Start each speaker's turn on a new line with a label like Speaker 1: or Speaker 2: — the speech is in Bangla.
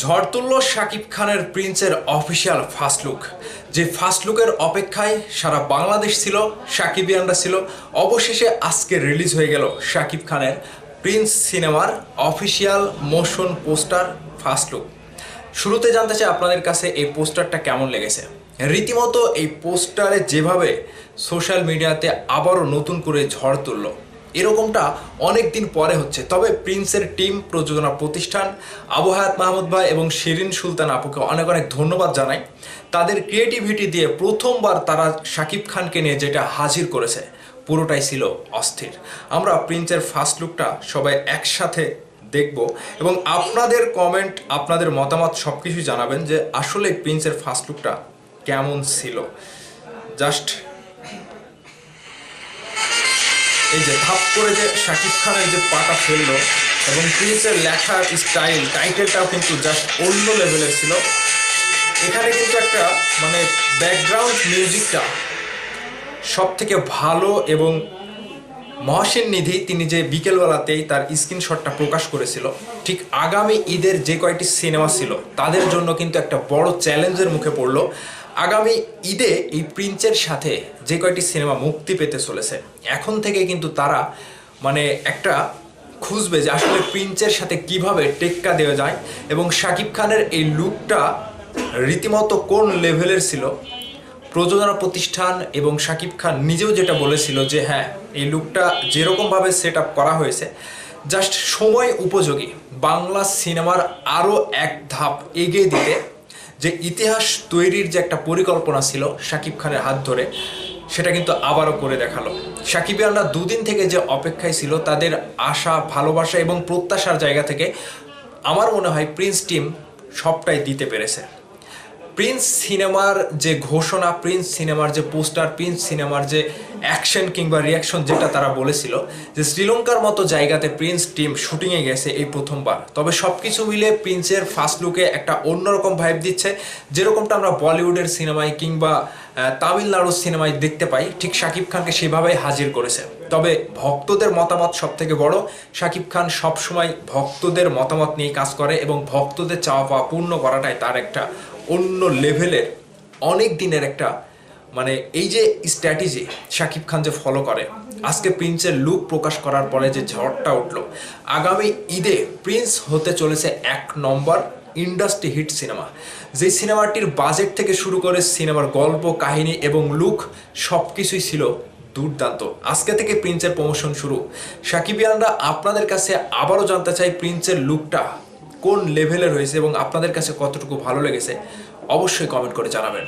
Speaker 1: ঝড় তুলল শাকিব খানের প্রিন্সের অফিসিয়াল ফার্স্ট লুক। যে ফার্স্ট লুকের অপেক্ষায় সারা বাংলাদেশ ছিল, সাকিবিয়ানরা ছিল। অবশেষে আজকে রিলিজ হয়ে গেল শাকিব খানের প্রিন্স সিনেমার official motion poster first look. শুরুতে জানতে চাই আপনাদের কাছে এই পোস্টারটা কেমন লেগেছে। রীতিমতো এই পোস্টারে যেভাবে সোশ্যাল মিডিয়াতে আবারও নতুন করে ঝড় তুলল, এরকমটা অনেক দিন পরে হচ্ছে। তবে প্রিন্সের টিম, প্রযোজনা প্রতিষ্ঠান, আবু হায়াত মাহমুদ ভাই এবং শিরিন সুলতান আপুকে অনেক অনেক ধন্যবাদ জানাই। তাদের ক্রিয়েটিভিটি দিয়ে প্রথমবার তারা শাকিব খানকে নিয়ে যেটা হাজির করেছে, পুরোটাই ছিল অস্থির। আমরা প্রিন্সের ফার্স্ট লুকটা সবাই একসাথে দেখব এবং আপনাদের কমেন্ট, আপনাদের মতামত সব কিছুই জানাবেন যে আসলে প্রিন্সের ফার্স্ট লুকটা কেমন ছিল। জাস্ট এই যে ধাপ করে যে শাকিব খানের যে পাটা ফেললো এবং প্রিন্সের লেখার স্টাইল, টাইটেলটাও কিন্তু জাস্ট অন্য লেভেলের ছিল। এখানে কিন্তু একটা ব্যাকগ্রাউন্ড মিউজিকটা সব থেকে ভালো এবং মহসিন নিধি তিনি যে বিকেলবেলাতেই তার স্ক্রিনশটটা প্রকাশ করেছিল, ঠিক আগামী ঈদের যে কয়টি সিনেমা ছিল তাদের জন্য কিন্তু একটা বড় চ্যালেঞ্জের মুখে পড়লো। আগামী ঈদে এই প্রিন্সের সাথে যে কয়টি সিনেমা মুক্তি পেতে চলেছে, এখন থেকে কিন্তু তারা একটা খুঁজবে যে আসলে প্রিন্সের সাথে কিভাবে টেক্কা দেওয়া যায় এবং শাকিব খানের এই লুকটা রীতিমতো কোন লেভেলের ছিল। প্রযোজনা প্রতিষ্ঠান এবং শাকিব খান নিজেও যেটা বলেছিল যে হ্যাঁ, এই লুকটা যেরকমভাবে সেট আপ করা হয়েছে জাস্ট সময় উপযোগী, বাংলা সিনেমার আরও এক ধাপ এগিয়ে দিতে যে ইতিহাস তৈরির যে একটা পরিকল্পনা ছিল শাকিব খানের হাত ধরে, সেটা কিন্তু আবারও করে দেখালো। সাকিবিয়ানরা দুদিন থেকে যে অপেক্ষায় ছিল, তাদের আশা, ভালোবাসা এবং প্রত্যাশার জায়গা থেকে আমার মনে হয় প্রিন্স টিম সবটাই দিতে পেরেছে। প্রিন্স সিনেমার যে ঘোষণা, প্রিন্স সিনেমার যে পোস্টার, প্রিন্স সিনেমার যে অ্যাকশন কিংবা রিয়াকশন, যেটা তারা বলেছিল যে শ্রীলঙ্কার মতো জায়গাতে প্রিন্স টিম শুটিংয়ে গেছে এই প্রথমবার। তবে সব কিছু মিলে প্রিন্সের ফার্স্ট লুকে একটা অন্যরকম ভাইব দিচ্ছে, যেরকমটা আমরা বলিউডের সিনেমায় কিংবা তামিলনাড়ুর সিনেমায় দেখতে পাই, ঠিক শাকিব খানকে সেভাবেই হাজির করেছে। তবে ভক্তদের মতামত সব থেকে বড়। শাকিব খান সবসময় ভক্তদের মতামত নিয়ে কাজ করে এবং ভক্তদের চাওয়া পাওয়া পূর্ণ করাটাই তার একটা অন্য লেভেলের, অনেক দিনের একটা এই যে স্ট্র্যাটেজি শাকিব খান যে ফলো করে। আজকে প্রিন্সের লুক প্রকাশ করার পরে যে ঝড়টা উঠলো, আগামী ঈদে প্রিন্স হতে চলেছে 1 নম্বর ইন্ডাস্ট্রি হিট সিনেমা। যে সিনেমাটির বাজেট থেকে শুরু করে সিনেমার গল্প, কাহিনী এবং লুক সব কিছুই ছিল দুর্দান্ত। আজকে থেকে প্রিন্সের প্রমোশন শুরু। সাকিবিয়ানরা আপনাদের কাছে আবারও জানতে চাই প্রিন্সের লুকটা কোন লেভেলের হয়েছে এবং আপনাদের কাছে কতটুকু ভালো লেগেছে, অবশ্যই কমেন্ট করে জানাবেন।